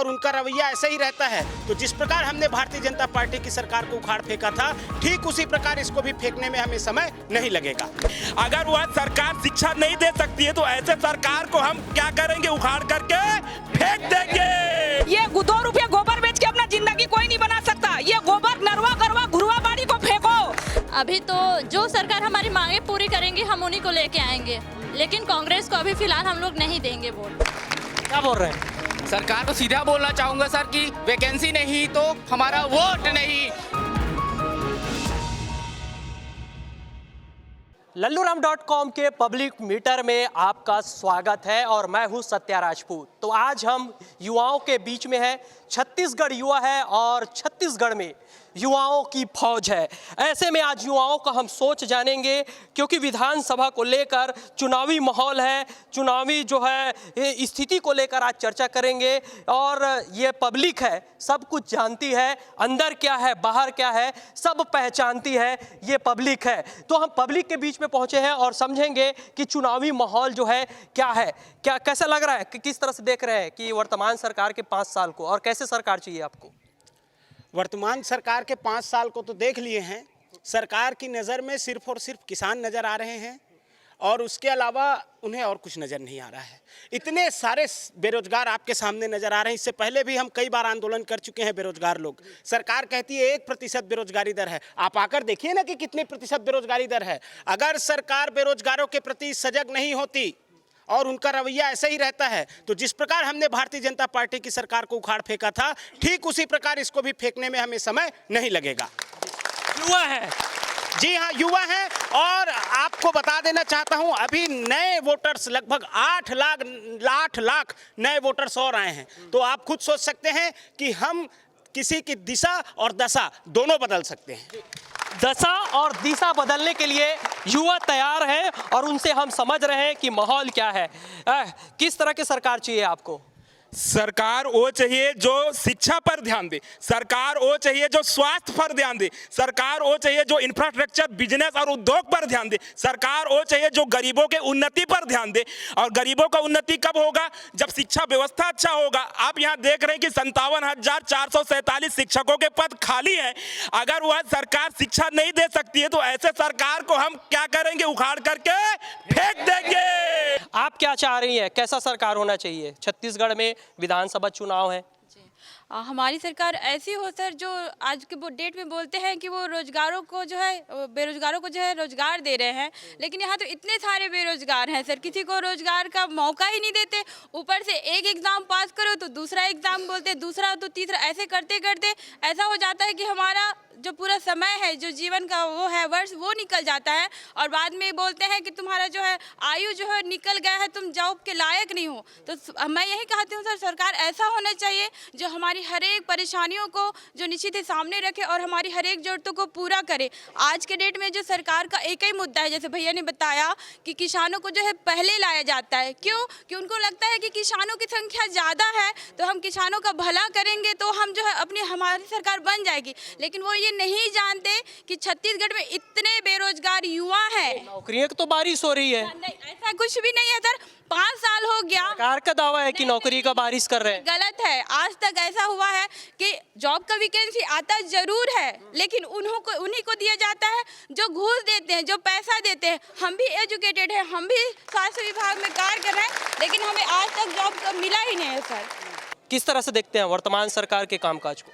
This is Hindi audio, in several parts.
और उनका रवैया ऐसा ही रहता है। तो जिस प्रकार हमने भारतीय जनता पार्टी की सरकार को उखाड़ फेंका था, ठीक उसी प्रकार इसको भी फेंकने में हमें समय नहीं लगेगा। अगर वह सरकार शिक्षा नहीं दे सकती है तो ऐसे सरकार को हम क्या करेंगे, उखाड़ करके फेंक देंगे। ये 2 रुपये गोबर बेच के अपना जिंदगी कोई नहीं बना सकता। ये गोबर नरवा गरवा घुरवा बाड़ी को फेंको। अभी तो जो सरकार हमारी मांगे पूरी करेंगी हम उन्हीं को लेके आएंगे, लेकिन कांग्रेस को अभी फिलहाल हम लोग नहीं देंगे वोट। क्या बोल रहे हैं? सरकार को सीधा बोलना चाहूंगा सर कि वैकेंसी नहीं तो हमारा वोट नहीं। लल्लूराम.com के पब्लिक मीटर में आपका स्वागत है और मैं हूं सत्या राजपूत। तो आज हम युवाओं के बीच में हैं। छत्तीसगढ़ युवा है और छत्तीसगढ़ में युवाओं की फौज है। ऐसे में आज युवाओं का हम सोच जानेंगे, क्योंकि विधानसभा को लेकर चुनावी माहौल है, चुनावी जो है स्थिति को लेकर आज चर्चा करेंगे। और ये पब्लिक है, सब कुछ जानती है, अंदर क्या है बाहर क्या है सब पहचानती है, ये पब्लिक है। तो हम पब्लिक के बीच में पहुंचे हैं और समझेंगे कि चुनावी माहौल जो है क्या है, क्या कैसा लग रहा है, कि किस तरह से देख रहे हैं कि वर्तमान सरकार के 5 साल को, और कैसे सरकार चाहिए आपको। वर्तमान सरकार के 5 साल को तो देख लिए हैं। सरकार की नज़र में सिर्फ और सिर्फ किसान नज़र आ रहे हैं और उसके अलावा उन्हें और कुछ नज़र नहीं आ रहा है। इतने सारे बेरोजगार आपके सामने नज़र आ रहे हैं। इससे पहले भी हम कई बार आंदोलन कर चुके हैं बेरोजगार लोग। सरकार कहती है 1% बेरोजगारी दर है, आप आकर देखिए ना कि कितने प्रतिशत बेरोजगारी दर है। अगर सरकार बेरोजगारों के प्रति सजग नहीं होती और उनका रवैया ऐसा ही रहता है, तो जिस प्रकार हमने भारतीय जनता पार्टी की सरकार को उखाड़ फेंका था, ठीक उसी प्रकार इसको भी फेंकने में हमें समय नहीं लगेगा। युवा है, जी हाँ, युवा हैं। और आपको बता देना चाहता हूं, अभी नए वोटर्स लगभग 8 लाख नए वोटर्स और आए हैं। तो आप खुद सोच सकते हैं कि हम किसी की दिशा और दशा दोनों बदल सकते हैं। दशा और दिशा बदलने के लिए युवा तैयार हैं और उनसे हम समझ रहे हैं कि माहौल क्या है। किस तरह की सरकार चाहिए आपको? सरकार वो चाहिए जो शिक्षा पर ध्यान दे, सरकार वो चाहिए जो स्वास्थ्य पर ध्यान दे, सरकार वो चाहिए जो इंफ्रास्ट्रक्चर बिजनेस और उद्योग पर ध्यान दे, सरकार वो चाहिए जो गरीबों के उन्नति पर ध्यान दे। और गरीबों का उन्नति कब होगा? जब शिक्षा व्यवस्था अच्छा होगा। आप यहाँ देख रहे हैं कि 57,447 शिक्षकों के पद खाली हैं। अगर वह सरकार शिक्षा नहीं दे सकती है तो ऐसे सरकार को हम क्या करेंगे, उखाड़ करके फेंक देंगे। आप क्या चाह रही हैं, कैसा सरकार होना चाहिए? छत्तीसगढ़ में विधानसभा चुनाव है। हमारी सरकार ऐसी हो सर जो आज के डेट में बोलते हैं कि वो रोजगारों को जो है, बेरोजगारों को जो है रोजगार दे रहे हैं, लेकिन यहाँ तो इतने सारे बेरोजगार हैं सर, किसी को रोजगार का मौका ही नहीं देते। ऊपर से एक एग्ज़ाम पास करो तो दूसरा एग्ज़ाम बोलते, दूसरा तो तीसरा, ऐसे करते करते ऐसा हो जाता है कि हमारा जो पूरा समय है, जो जीवन का वो है वर्ष, वो निकल जाता है। और बाद में बोलते हैं कि तुम्हारा जो है आयु जो है निकल गया है, तुम जॉब के लायक नहीं हो। तो मैं यही कहती हूँ सर, सरकार ऐसा होना चाहिए जो हमारी हर एक परेशानियों को जो निश्चित ही सामने रखे और हमारी हर एक ज़रूरतों को पूरा करे। आज के डेट में जो सरकार का एक ही मुद्दा है, जैसे भैया ने बताया कि किसानों को जो है पहले लाया जाता है। क्यों? कि उनको लगता है कि किसानों की संख्या ज़्यादा है तो हम किसानों का भला करेंगे तो हम जो है हमारी सरकार बन जाएगी। लेकिन वो ये नहीं जानते कि छत्तीसगढ़ में इतने बेरोजगार युवा हैं। नौकरियों की तो बारिश हो रही है। नहीं, ऐसा कुछ भी नहीं है सर। 5 साल हो गया, सरकार का दावा है कि नौकरी का बारिश कर रहे हैं। गलत है। आज तक ऐसा हुआ है कि जॉब का वैकेंसी आता जरूर है, लेकिन उन्हीं को दिया जाता है जो घूस देते हैं, जो पैसा देते हैं। हम भी एजुकेटेड हैं, हम भी स्वास्थ्य विभाग में कार्य कर रहे हैं, लेकिन हमें आज तक जॉब मिला ही नहीं है सर। किस तरह से देखते हैं वर्तमान सरकार के कामकाज को?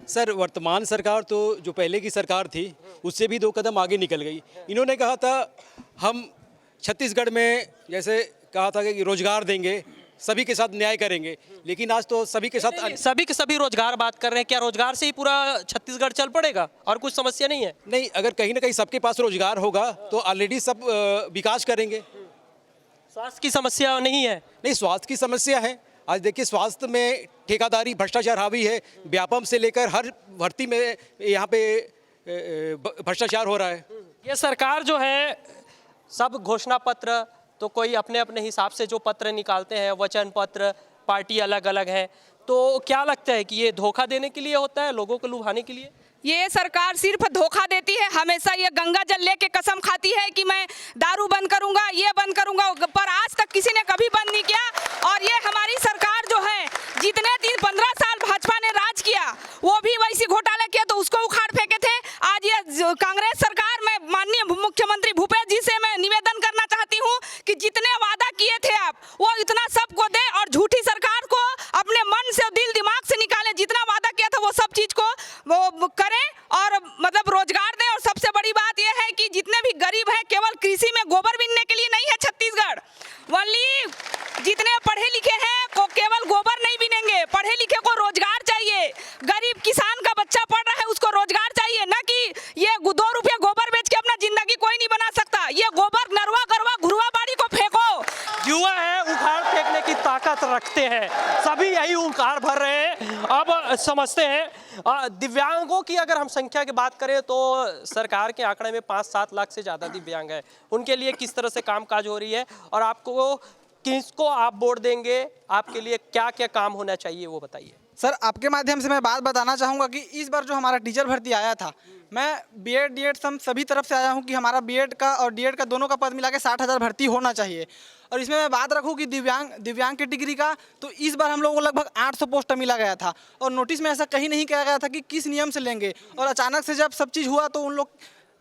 सर, वर्तमान सरकार तो जो पहले की सरकार थी उससे भी 2 कदम आगे निकल गई। इन्होंने कहा था हम छत्तीसगढ़ में जैसे कहा था कि रोजगार देंगे, सभी के साथ न्याय करेंगे, लेकिन आज तो सभी के सभी रोजगार बात कर रहे हैं। क्या रोजगार से ही पूरा छत्तीसगढ़ चल पड़ेगा और कुछ समस्या नहीं है? नहीं, अगर कहीं ना कहीं सबके पास रोजगार होगा तो ऑलरेडी सब विकास करेंगे। स्वास्थ्य की समस्या नहीं है? नहीं, स्वास्थ्य की समस्या है। आज देखिए, स्वास्थ्य में ठेकेदारी भ्रष्टाचार हावी है। व्यापम से लेकर हर भर्ती में यहाँ पे भ्रष्टाचार हो रहा है। ये सरकार जो है सब घोषणा पत्र, तो कोई अपने अपने हिसाब से जो पत्र निकालते हैं, वचन पत्र, पार्टी अलग अलग है, तो क्या लगता है कि ये धोखा देने के लिए होता है, लोगों को लुभाने के लिए? ये सरकार सिर्फ धोखा देती है। हमेशा ये गंगा जल लेके कसम खाती है कि मैं दारू बंद करूंगा, ये बंद करूंगा, पर आज तक किसी ने कभी बंद नहीं किया। और ये हमारी सरकार जो है जितने 15 साल भाजपा ने राज किया वो भी वैसी घोटाला किया तो उसको उखाड़ फेंके थे। आज ये कांग्रेस सरकार में माननीय मुख्यमंत्री भूपेश जी से मैं निवेदन करना चाहती हूँ कि जितने वादा किए थे आप वो इतना सबको दे और झूठी सरकार को अपने मन से दिल दिमाग से निकाले। जितना वादा किया था वो सब चीज को वो करें और मतलब रोजगार दें। और सबसे बड़ी बात यह है कि जितने भी गरीब हैं केवल कृषि में गोबर बीनने के लिए नहीं है छत्तीसगढ़, वनली जितने पढ़े लिखे हैं को केवल गोबर नहीं बीनेंगे, पढ़े लिखे को रोजगार चाहिए। गरीब किसान का बच्चा पढ़ रहा है उसको रोजगार चाहिए, ना कि ये 2 रुपये गोबर बेच के अपना जिंदगी कोई नहीं बना सकता। ये गोबर नरवा गरवा घुरवा बाड़ी को फेंको। युवा है, उखाड़ फेंकने की ताकत रखते हैं, सभी यही उखाड़ भर रहे हैं। अब समझते हैं दिव्यांगों की अगर हम संख्या की बात करें तो सरकार के आंकड़े में 5-7 लाख से ज़्यादा दिव्यांग हैं। उनके लिए किस तरह से कामकाज हो रही है और आपको किसको आप वोट देंगे, आपके लिए क्या क्या काम होना चाहिए वो बताइए। सर, आपके माध्यम से मैं बात बताना चाहूँगा कि इस बार जो हमारा टीचर भर्ती आया था, मैं बीएड डीएड सभी तरफ से आया हूँ कि हमारा बीएड का और डीएड का दोनों का पद मिला के 60,000 भर्ती होना चाहिए। और इसमें मैं बात रखूँ कि दिव्यांग कैटेगरी का तो इस बार हम लोगों को लगभग 800 पोस्ट मिला गया था और नोटिस में ऐसा कहीं नहीं कहा गया था कि किस नियम से लेंगे। और अचानक से जब सब चीज़ हुआ तो उन लोग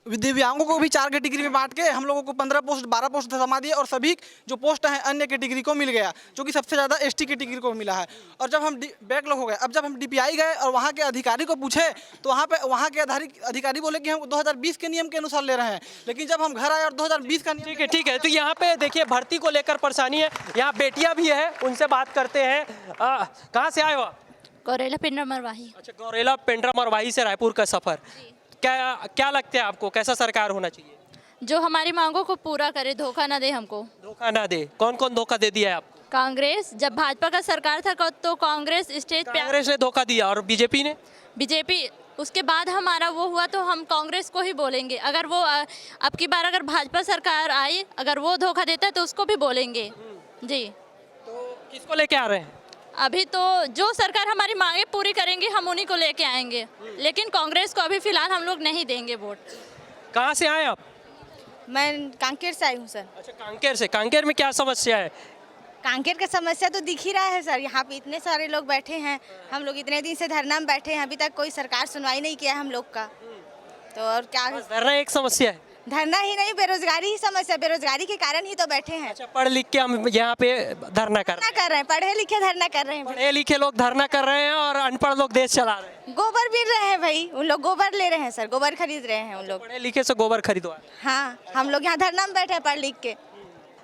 दिव्यांगों को भी 4 कैटेगरी में बांट के हम लोगों को 15 पोस्ट 12 पोस्ट थमा दिए और सभी जो पोस्ट हैं अन्य कैटेगरी को मिल गया, जो कि सबसे ज़्यादा एसटी कैटेगरी को मिला है। और जब हम बैकलॉग हो गए, अब जब हम डीपीआई गए और वहाँ के अधिकारी को पूछे तो वहाँ के अधिकारी बोले कि हम 2020 के नियम के अनुसार ले रहे हैं, लेकिन जब हम घर आए और 2020 का नियम। ठीक है। तो यहाँ पे देखिए भर्ती को लेकर परेशानी है, यहाँ बेटियाँ भी है, उनसे बात करते हैं। कहाँ से आए हो आप? गौरेला पेंड्रा मरवाही। अच्छा, गौरेला पेंड्रा मरवाही से रायपुर का सफर, क्या लगता है आपको, कैसा सरकार होना चाहिए? जो हमारी मांगों को पूरा करे, धोखा ना दे हमको। धोखा ना दे? कौन कौन धोखा दे दिया है आपको? कांग्रेस, जब भाजपा का सरकार था तो कांग्रेस स्टेज पे, कांग्रेस ने धोखा दिया और बीजेपी उसके बाद हमारा वो हुआ तो हम कांग्रेस को ही बोलेंगे। अगर वो अब की बार अगर भाजपा सरकार आई, अगर वो धोखा देता है तो उसको भी बोलेंगे जी। तो किसको लेके आ रहे हैं? अभी तो जो सरकार हमारी मांगे पूरी करेंगे हम उन्हीं को लेके आएंगे, लेकिन कांग्रेस को अभी फिलहाल हम लोग नहीं देंगे वोट। कहाँ से आए आप? मैं कांकेर से आई हूँ सर। अच्छा, कांकेर से। कांकेर में क्या समस्या है? कांकेर का समस्या तो दिख ही रहा है सर, यहाँ पे इतने सारे लोग बैठे हैं, हम लोग इतने दिन से धरना में बैठे हैं, अभी तक कोई सरकार सुनवाई नहीं किया हम लोग का। तो और क्या, धरना एक समस्या है? धरना ही नहीं, बेरोजगारी ही समस्या, बेरोजगारी के कारण ही तो बैठे हैं। अच्छा, पढ़ लिख के हम यहाँ पे धरना कर रहे हैं, पढ़े लिखे धरना कर रहे हैं। पढ़े लिखे लोग धरना कर रहे हैं और अनपढ़ लोग देश चला रहे हैं। गोबर बीन रहे हैं भाई, उन लोग गोबर ले रहे हैं सर, गोबर खरीद रहे हैं उन लोग। पढ़े लिखे से गोबर खरीदवा। हाँ, हम लोग यहाँ धरना में बैठे हैं पढ़ लिख के।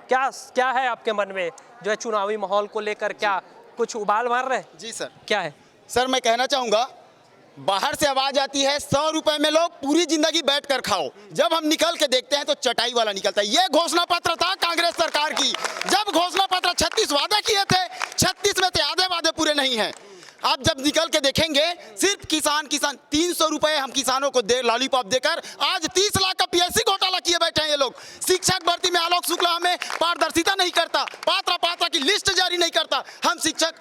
क्या है आपके मन में जो है चुनावी माहौल को लेकर, क्या कुछ उबाल मार रहे? जी सर। क्या है सर, मैं कहना चाहूँगा, बाहर से आवाज आती है 100 रुपए में लोग पूरी जिंदगी बैठ कर खाओ, जब हम निकल के देखते हैं तो चटाई वाला निकलता है। ये घोषणा पत्र था कांग्रेस सरकार की, जब घोषणा पत्र 36 वादे किए थे, 36 में से आधे वादे पूरे नहीं हैं। आप जब निकल के देखेंगे सिर्फ किसान 300 रुपए हम किसानों को दे लॉलीपॉप देकर आज 30 लाख का पीएससी घोटाला किए बैठे हैं ये लोग। शिक्षक भर्ती में आलोक शुक्ला हमें पारदर्शिता नहीं करता, पात्र की लिस्ट जारी नहीं करता। हम शिक्षक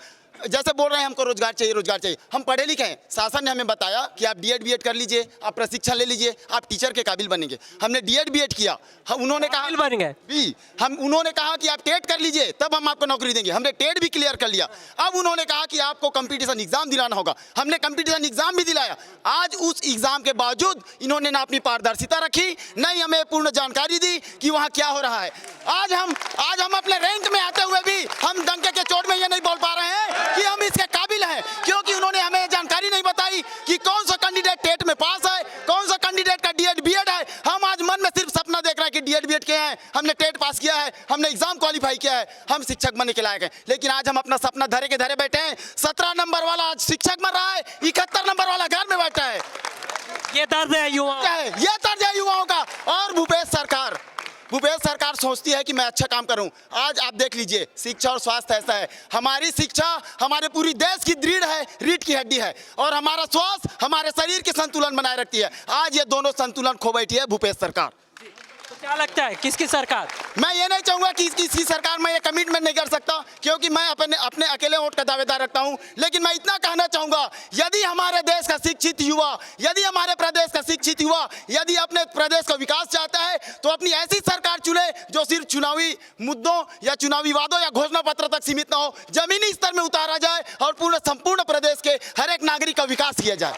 जैसे बोल रहे हैं हमको रोजगार चाहिए। हम पढ़े लिखे हैं, शासन ने हमें बताया कि आप डीएड बीएड कर लीजिए, आप प्रशिक्षण ले लीजिए, आप टीचर के काबिल बनेंगे। हमने डीएड बीएड किया, उन्होंने कहा बन गए उन्होंने कहा कि आप टेट कर लीजिए तब हम आपको नौकरी देंगे। हमने टेट भी क्लियर कर लिया। अब उन्होंने कहा कि आपको कंपटीशन एग्जाम दिलाना होगा, हमने कंपटीशन एग्जाम भी दिलाया। आज उस एग्जाम के बावजूद इन्होंने ना अपनी पारदर्शिता रखी, न ही हमें पूर्ण जानकारी दी कि वहाँ क्या हो रहा है। आज हम अपने रैंक में आते हुए भी हम डंके के चोट में ये नहीं बोल पा रहे हैं कि हम इसके काबिल हैं, क्योंकि उन्होंने हमें जानकारी नहीं बताई कि कौन सा कैंडिडेट टेट में पास है, कौन सा कैंडिडेट का डीएड बीएड है। हम आज मन में सिर्फ सपना देख रहे हैं कि डीएड बीएड किए हैं, हमने टेट पास किया है, हमने एग्जाम क्वालिफाई किया है, हम शिक्षक बनने के लायक हैं। लेकिन आज हम अपना सपना धरे के धरे बैठे हैं। 17 नंबर वाला आज शिक्षक बन रहा है, 71 नंबर वाला घर में बैठा है। ये दर्द है युवाओं का। और भूपेश सरकार सोचती है कि मैं अच्छा काम करूं। आज आप देख लीजिए, शिक्षा और स्वास्थ्य ऐसा है, हमारी शिक्षा हमारे पूरी देश की रीढ़ की हड्डी है और हमारा स्वास्थ्य हमारे शरीर के संतुलन बनाए रखती है। आज ये दोनों संतुलन खो बैठी है भूपेश सरकार। तो क्या लगता है किसकी सरकार? मैं ये नहीं चाहूंगा कि इसकी सरकार में ये कमिटमेंट नहीं कर सकता, क्योंकि मैं अपने अकेले वोट का दावेदार रखता हूं। लेकिन मैं इतना कहना चाहूंगा, यदि हमारे देश का शिक्षित युवा, यदि हमारे प्रदेश का शिक्षित युवा यदि अपने प्रदेश का विकास चाहता है तो अपनी ऐसी सरकार चुने जो सिर्फ चुनावी मुद्दों या चुनावी वादों या घोषणा पत्र तक सीमित न हो, जमीनी स्तर में उतारा जाए और पूरे संपूर्ण प्रदेश के हर एक नागरिक का विकास किया जाए।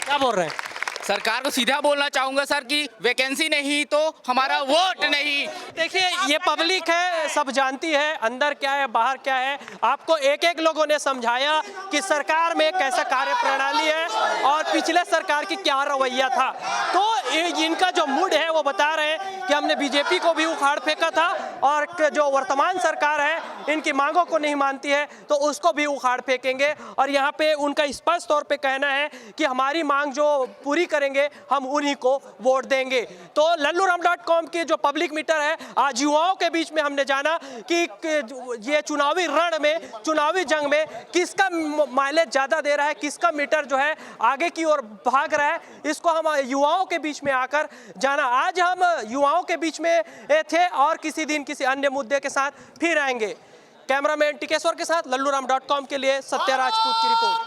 क्या बोल रहे हैं? सरकार को सीधा बोलना चाहूंगा सर कि वैकेंसी नहीं तो हमारा वोट नहीं। देखिए, ये पब्लिक है, सब जानती है अंदर क्या है बाहर क्या है। आपको एक एक लोगों ने समझाया कि सरकार में कैसा कार्य प्रणाली है और पिछले सरकार की क्या रवैया था। तो इनका जो मूड है वो बता रहे हैं कि हमने बीजेपी को भी उखाड़ फेंका था और जो वर्तमान सरकार है इनकी मांगों को नहीं मानती है तो उसको भी उखाड़ फेंकेंगे। और यहाँ पे उनका स्पष्ट तौर पे कहना है कि हमारी मांग जो पूरी करेंगे हम उन्हीं को वोट देंगे। तो lalluram.com की जो पब्लिक मीटर है, आज युवाओं के बीच में हमने जाना कि ये चुनावी रण में, चुनावी जंग में किसका माइलेज ज़्यादा दे रहा है, किसका मीटर जो है आगे की ओर भाग रहा है, इसको हम युवाओं के बीच में आकर जाना। आज हम युवाओं के बीच में थे और किसी दिन किसी अन्य मुद्दे के साथ फिर आएंगे। कैमरामैन टिकेश्वर के साथ lalluram.com के लिए सत्या राजपूत की रिपोर्ट।